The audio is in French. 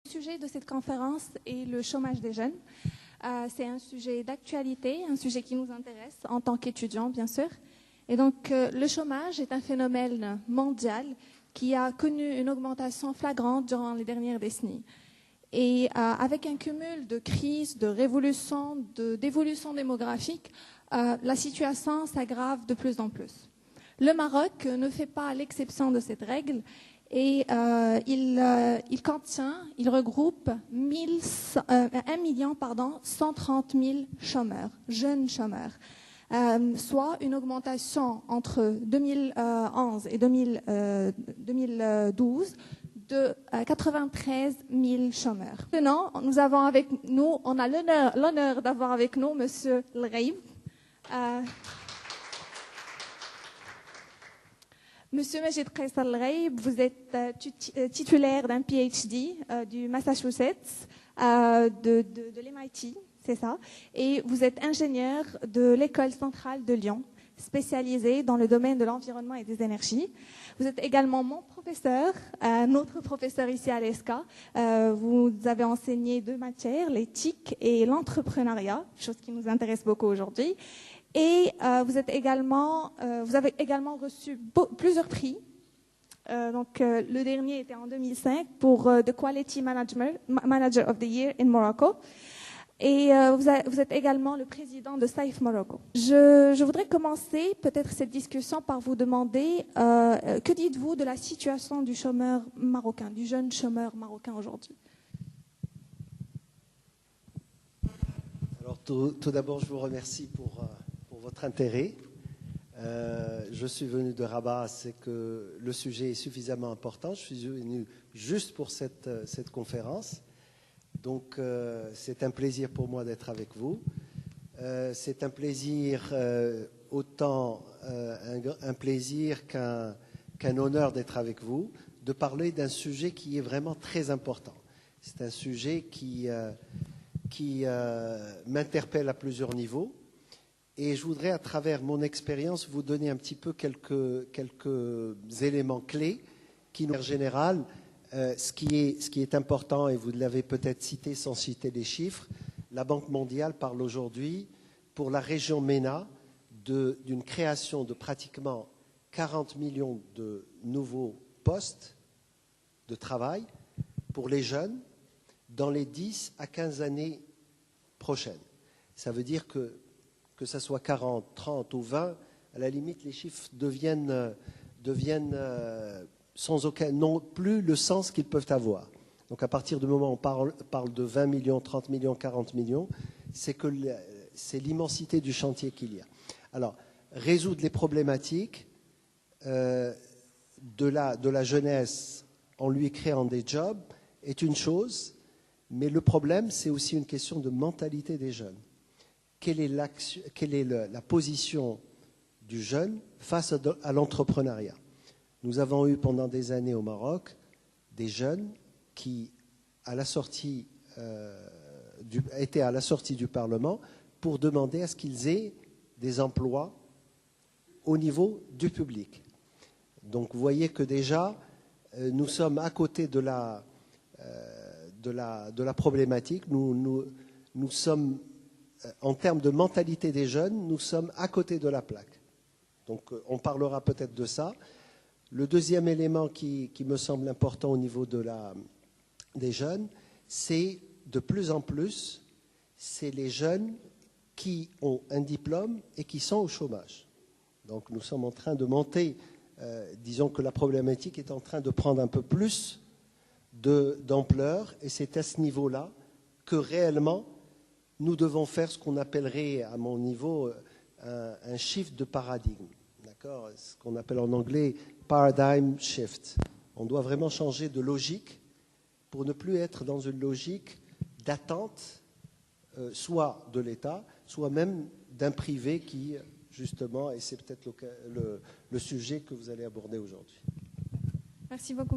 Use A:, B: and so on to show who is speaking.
A: Le sujet de cette conférence est le chômage des jeunes. C'est un sujet d'actualité, un sujet qui nous intéresse en tant qu'étudiants, bien sûr. Et donc, le chômage est un phénomène mondial qui a connu une augmentation flagrante durant les dernières décennies. Et avec un cumul de crises, de révolutions, d'évolutions démographiques, la situation s'aggrave de plus en plus. Le Maroc ne fait pas l'exception de cette règle et il regroupe 1,130 million chômeurs, jeunes chômeurs, soit une augmentation entre 2011 et 2012 de 93 000 chômeurs. Maintenant, nous avons avec nous, on a l'honneur d'avoir avec nous Monsieur El-Ghaib. Monsieur Majid Qaisar El-Ghaib, vous êtes titulaire d'un PhD du Massachusetts, de l'MIT, c'est ça, et vous êtes ingénieur de l'École centrale de Lyon, spécialisé dans le domaine de l'environnement et des énergies. Vous êtes également mon professeur, notre professeur ici à l'ESCA. Vous avez enseigné deux matières, l'éthique et l'entrepreneuriat, chose qui nous intéresse beaucoup aujourd'hui. Et vous avez également reçu plusieurs prix. Le dernier était en 2005 pour The Quality Manager of the Year in Morocco. Et vous êtes également le président de Safe Morocco. Je voudrais commencer peut-être cette discussion par vous demander que dites-vous de la situation du chômeur marocain, du jeune chômeur marocain aujourd'hui?
B: Alors tout d'abord, je vous remercie pour votre intérêt. Je suis venu de Rabat, c'est que le sujet est suffisamment important. Je suis venu juste pour cette conférence. Donc, c'est un plaisir pour moi d'être avec vous. C'est un plaisir, autant un plaisir qu'un honneur d'être avec vous, de parler d'un sujet qui est vraiment très important. C'est un sujet qui m'interpelle à plusieurs niveaux. Et je voudrais, à travers mon expérience, vous donner un petit peu quelques éléments clés qui, en général, ce qui est important, et vous l'avez peut-être cité sans citer les chiffres, la Banque mondiale parle aujourd'hui, pour la région MENA, d'une création de pratiquement 40 millions de nouveaux postes de travail pour les jeunes dans les 10 à 15 années prochaines. Ça veut dire que ça soit 40, 30 ou 20, à la limite, les chiffres deviennent non plus le sens qu'ils peuvent avoir. Donc à partir du moment où on parle de 20 millions, 30 millions, 40 millions, c'est l'immensité du chantier qu'il y a. Alors, résoudre les problématiques de la jeunesse en lui créant des jobs est une chose, mais le problème, c'est aussi une question de mentalité des jeunes. Quelle est la position du jeune face à l'entrepreneuriat? Nous avons eu pendant des années au Maroc des jeunes qui, étaient à la sortie du Parlement pour demander à ce qu'ils aient des emplois au niveau du public. Donc vous voyez que déjà, nous sommes à côté de la problématique. Nous sommes, en termes de mentalité des jeunes, nous sommes à côté de la plaque. Donc on parlera peut-être de ça. Le deuxième élément qui me semble important au niveau des jeunes, c'est de plus en plus, c'est les jeunes qui ont un diplôme et qui sont au chômage. Donc nous sommes en train de monter, disons que la problématique est en train de prendre un peu plus d'ampleur, et c'est à ce niveau-là que réellement nous devons faire ce qu'on appellerait, à mon niveau, un shift de paradigme. D'accord ? Ce qu'on appelle en anglais paradigm shift. On doit vraiment changer de logique pour ne plus être dans une logique d'attente, soit de l'État, soit même d'un privé qui, justement, et c'est peut-être le sujet que vous allez aborder aujourd'hui.
A: Merci beaucoup.